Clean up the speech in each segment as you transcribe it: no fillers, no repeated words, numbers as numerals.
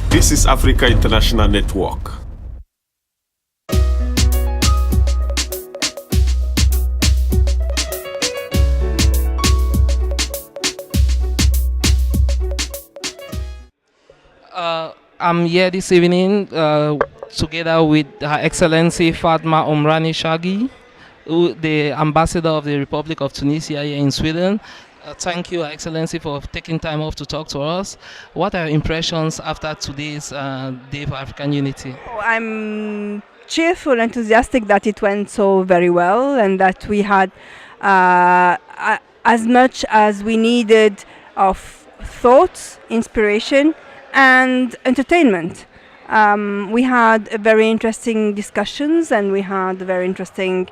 This is Africa International Network. I'm here this evening together with Her Excellency Fatma Omrani Chargui, the Ambassador of the Republic of Tunisia here in Sweden. Thank you, Her Excellency, for taking time off to talk to us. What are your impressions after today's Day for African Unity? I'm cheerful, enthusiastic that it went so very well and that we had as much as we needed of thoughts, inspiration, and entertainment. We had very interesting discussions and we had very interesting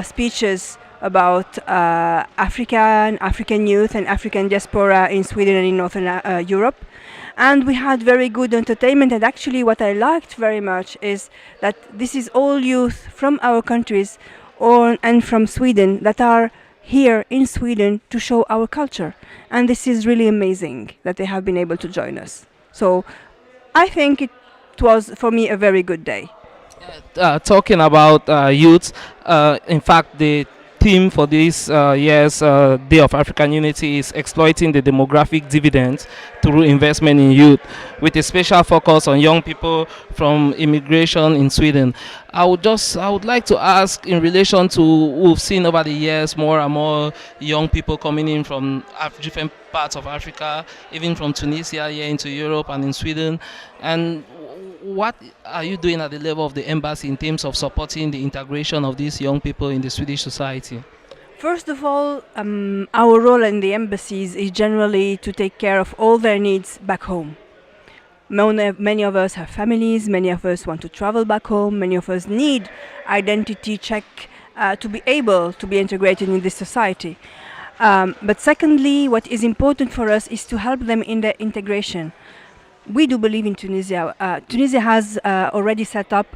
speeches about African youth and African diaspora in Sweden and in Northern Europe. And we had very good entertainment, and actually what I liked very much is that this is all youth from our countries and from Sweden that are here in Sweden to show our culture. And this is really amazing that they have been able to join us. So I think it was for me a very good day. Talking about youth, in fact, the theme for this year's Day of African Unity is exploiting the demographic dividends through investment in youth, with a special focus on young people from immigration in Sweden. I would like to ask, in relation to, we've seen over the years more and more young people coming in from different parts of Africa, even from Tunisia here into Europe and in Sweden, and what are you doing at the level of the embassy in terms of supporting the integration of these young people in the Swedish society? First of all, our role in the embassies is generally to take care of all their needs back home. Many of us have families, many of us want to travel back home, many of us need identity check to be able to be integrated in this society. But secondly, what is important for us is to help them in their integration. We do believe in Tunisia. Tunisia has already set up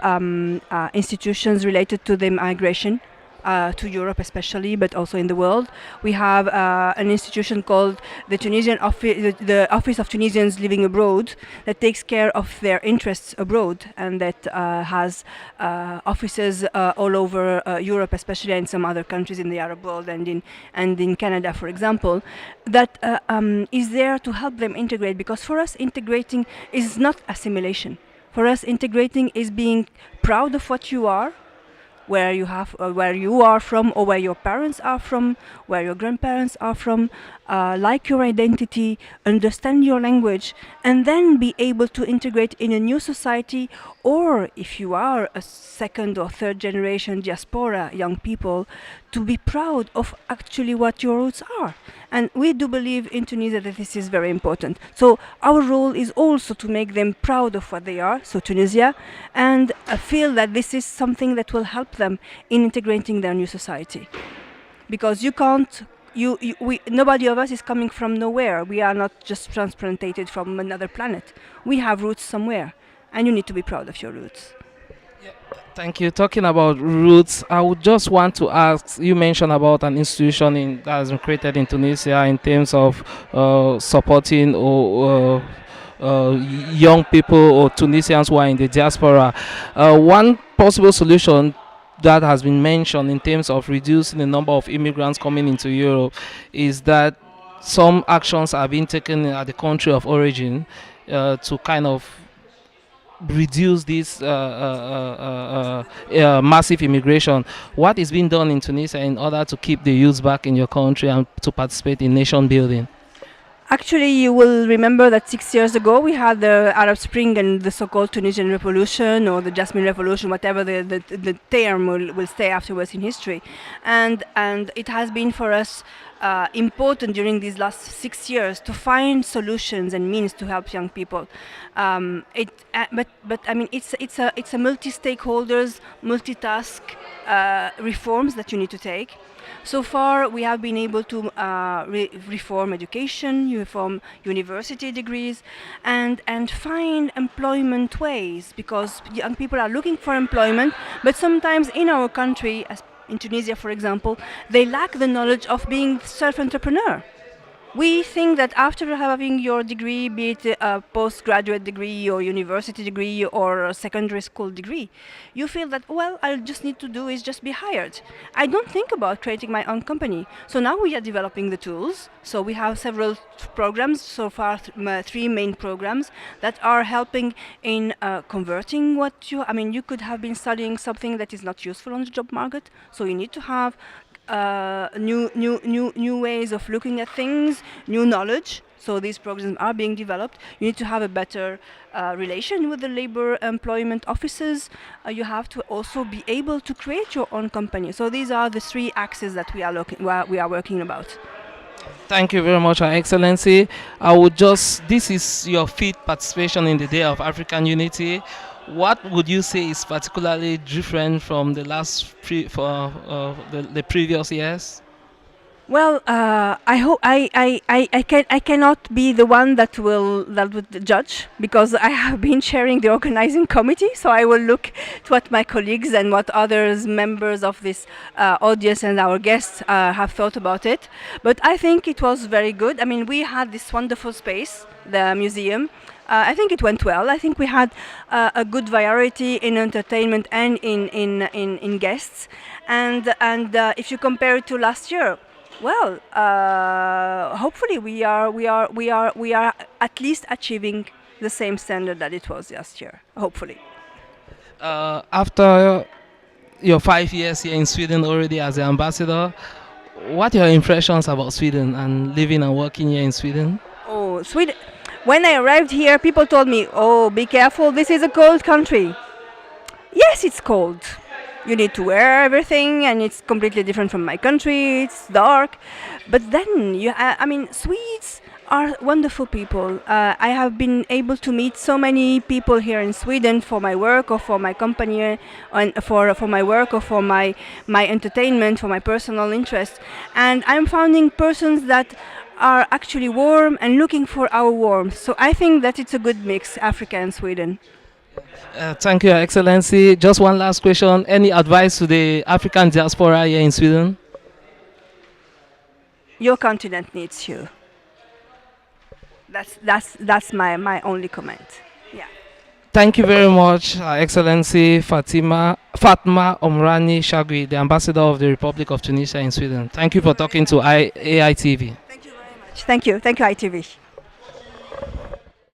institutions related to the migration to Europe especially, but also in the world. We have an institution called the Office of Tunisians Living Abroad that takes care of their interests abroad, and that has offices all over Europe, especially in some other countries in the Arab world and in Canada, for example, that is there to help them integrate, because for us integrating is not assimilation. For us integrating is being proud of what you are, where you are from, or where your parents are from, where your grandparents are from, like your identity, understand your language, and then be able to integrate in a new society. Or if you are a second or third generation diaspora young people, to be proud of actually what your roots are. And we do believe in Tunisia that this is very important. So our role is also to make them proud of what they are, so Tunisia, and feel that this is something that will help them in integrating their new society. Because nobody of us is coming from nowhere. We are not just transplanted from another planet. We have roots somewhere, and you need to be proud of your roots. Thank you. Talking about roots, I would just want to ask, you mentioned about an institution that has been created in Tunisia in terms of supporting young people or Tunisians who are in the diaspora. One possible solution that has been mentioned in terms of reducing the number of immigrants coming into Europe is that some actions are being taken at the country of origin to kind of reduce this massive immigration. What is being done in Tunisia in order to keep the youth back in your country and to participate in nation building? Actually, you will remember that 6 years ago we had the Arab Spring and the so-called Tunisian Revolution, or the Jasmine Revolution, whatever the term will stay afterwards in history. And it has been for us important during these last 6 years to find solutions and means to help young people. But I mean, it's a multi-stakeholders, multitask reforms that you need to take. So far, we have been able to reform education, reform university degrees, and find employment ways, because young people are looking for employment, but sometimes in our country, as in Tunisia, for example, they lack the knowledge of being self-entrepreneur. We think that after having your degree, be it a postgraduate degree or university degree or a secondary school degree, you feel that, well, I just need to do is just be hired. I don't think about creating my own company. So now we are developing the tools. So we have several programs, so far three main programs that are helping in converting what you could have been studying something that is not useful on the job market. So you need to have new ways of looking at things, new knowledge. So these programs are being developed. You need to have a better relation with the labor employment offices. You have to also be able to create your own company. So these are the three axes that we are working about. Thank you very much, Your Excellency. This is your fifth participation in the Day of African Unity. What would you say is particularly different from the the previous years? Well, I hope I cannot be the one that would judge, because I have been chairing the organizing committee. So I will look at what my colleagues and what others members of this audience and our guests have thought about it. But I think it was very good. I mean, we had this wonderful space, the museum. I think it went well. I think we had a good variety in entertainment and in guests. And if you compare it to last year, well, hopefully we are at least achieving the same standard that it was last year. Hopefully. After your 5 years here in Sweden already as the ambassador, what are your impressions about Sweden and living and working here in Sweden? Oh, Sweden. When I arrived here, people told me, "Oh, be careful, this is a cold country." Yes, it's cold. You need to wear everything, and it's completely different from my country. It's dark. But then, Swedes are wonderful people. I have been able to meet so many people here in Sweden for my work or for my company, and for my work or for my entertainment, for my personal interest. And I'm finding persons that are actually warm and looking for our warmth. So I think that it's a good mix, Africa and Sweden. Thank you, Your Excellency. Just one last question. Any advice to the African diaspora here in Sweden? Your continent needs you. That's my only comment. Yeah. Thank you very much, Her Excellency Fatma Omrani Chargui, the Ambassador of the Republic of Tunisia in Sweden. Thank you for talking to AITV. Thank you very much. Thank you, ITV.